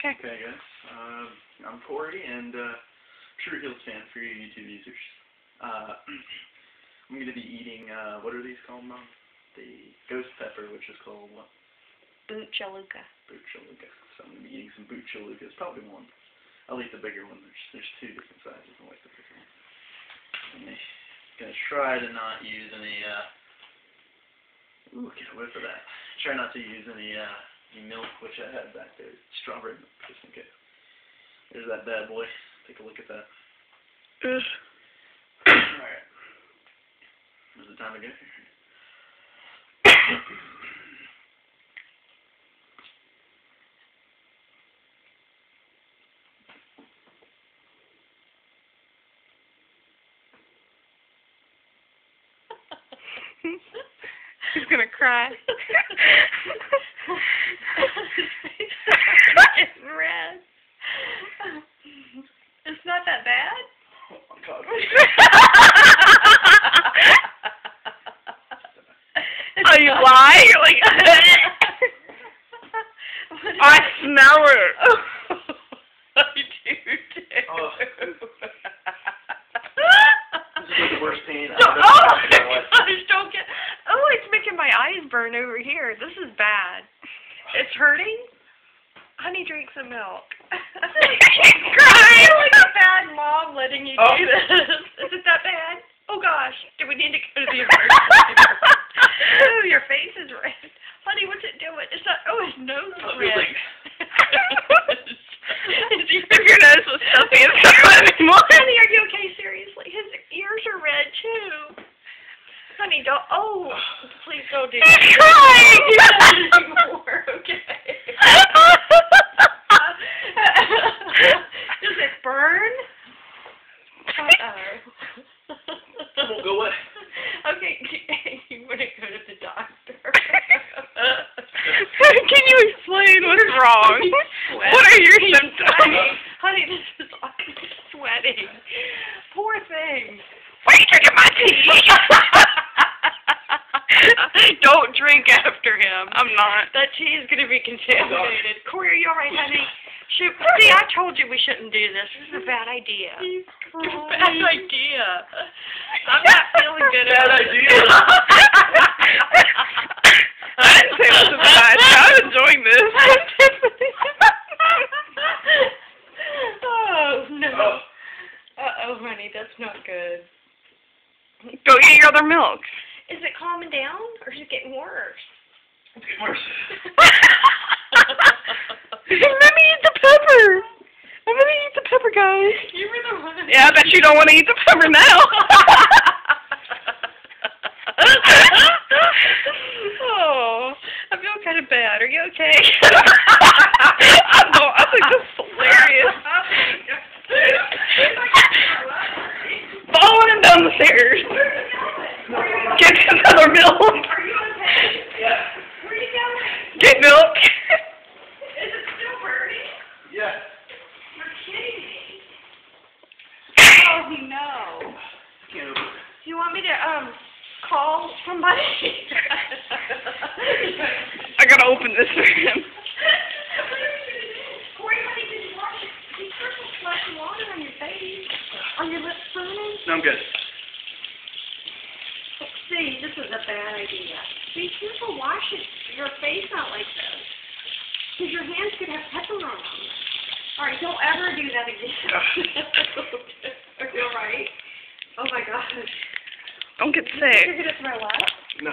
Okay. Okay, guys. I'm Corey, and True Heels fan for you YouTube users. I'm going to be eating, what are these called, Mom? The ghost pepper, which is called what? Bhut Jolokia. Bhut Jolokia. So I'm going to be eating some Bhut Jolokia. It's probably one. I'll eat the bigger one. There's two different sizes. I like the bigger one. I'm going to try to not use any, ooh, get a whiff of that. Try not to use any milk, which I had back there. Strawberry milk, just in case. There's that bad boy. Take a look at that. Alright. Is it time to go? She's gonna cry. It's red. It's not that bad? Oh my God. Oh, you lie? You're like, I smell it. I do too. Oh. This is the worst pain I've Oh ever my had in my life. gosh, don't get... Oh, it's making my eyes burn over here. This is bad. It's hurting? Honey, drink some milk. She's crying like a bad mom letting you do this. Is it that bad? Oh gosh, do we need to go to the emergency room? Oh, your face is red. Honey, what's it doing? It's not... Oh, his nose is red. If your nose was stuffy, it's not anymore. Honey, are you okay? Seriously? His ears are red too. Honey, don't... Oh, please don't do that. He's crying! Anymore, okay. Does it burn? Uh-oh. It won't go away. Okay, you want to go to the doctor. Can you explain what's wrong? What are your symptoms? Honey, this is awful. Sweating. Poor thing. Why are you drinking my tea? Don't drink after him. I'm not. That tea is going to be contaminated. Corey, are you alright, honey? Shoot. See, I told you we shouldn't do this. This is a bad idea. It's a bad idea. I'm not feeling good about it. Bad idea. I didn't say it was a bad idea. I'm enjoying this. Oh, no. Uh-oh, honey, that's not good. Go get your other milk. Is it calming down, or is it getting worse? It's getting worse. Let me eat the pepper. I'm gonna eat the pepper, guys. You were the one. Yeah, I bet you don't want to eat the pepper now. Oh, I feel kind of bad. Are you okay? I think this is hilarious. Following him down the stairs. Get another milk. Are you okay? Yeah. Where are you going? Get milk. Is it still burning? Yeah. You're kidding me. Oh, no. Can't open it. Do you want me to, call somebody? I gotta open this for him. Corey, honey, did you wash it? Be careful splashing water on your face. Are your lips burning? No, I'm good. See, this is a bad idea. Be careful, wash your face out like this. Because your hands could have pepper on them. Alright, don't ever do that again. Are you alright? Oh my gosh. Don't get sick. You're gonna throw up? No.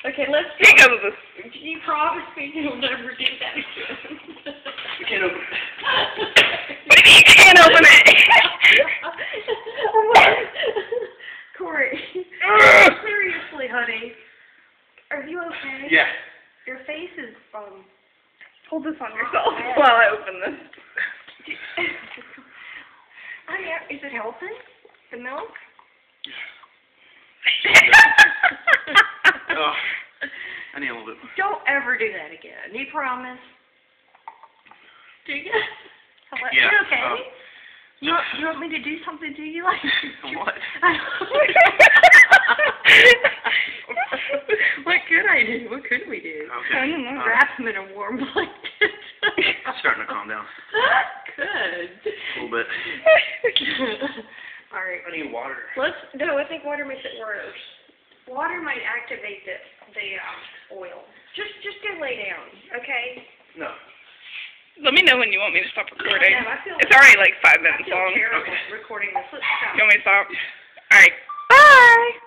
Okay, let's go. Can't open this. Can you promise me you'll never do that again? I can't open it. What do you mean you can't open it? Corey. Seriously, honey. Are you okay? Yeah. Your face is, Hold this on yourself while I open this. Honey, is it helping? The milk? Oh, I need a little bit. Don't ever do that again. You promise? Do you? Hello? Yeah. You okay? You want me to do something to you? Like What? What could I do? What could we do? Okay. I don't know. Wrap him in a warm blanket. starting to calm down. Good. A little bit. All right. I need water. No, I think water makes it worse. Water might activate the oil. Just go lay down, okay? No. Let me know when you want me to stop recording. I feel It's already like 5 minutes I feel long. terrible Okay. recording this. Let's stop. You want me to stop? Alright. Bye!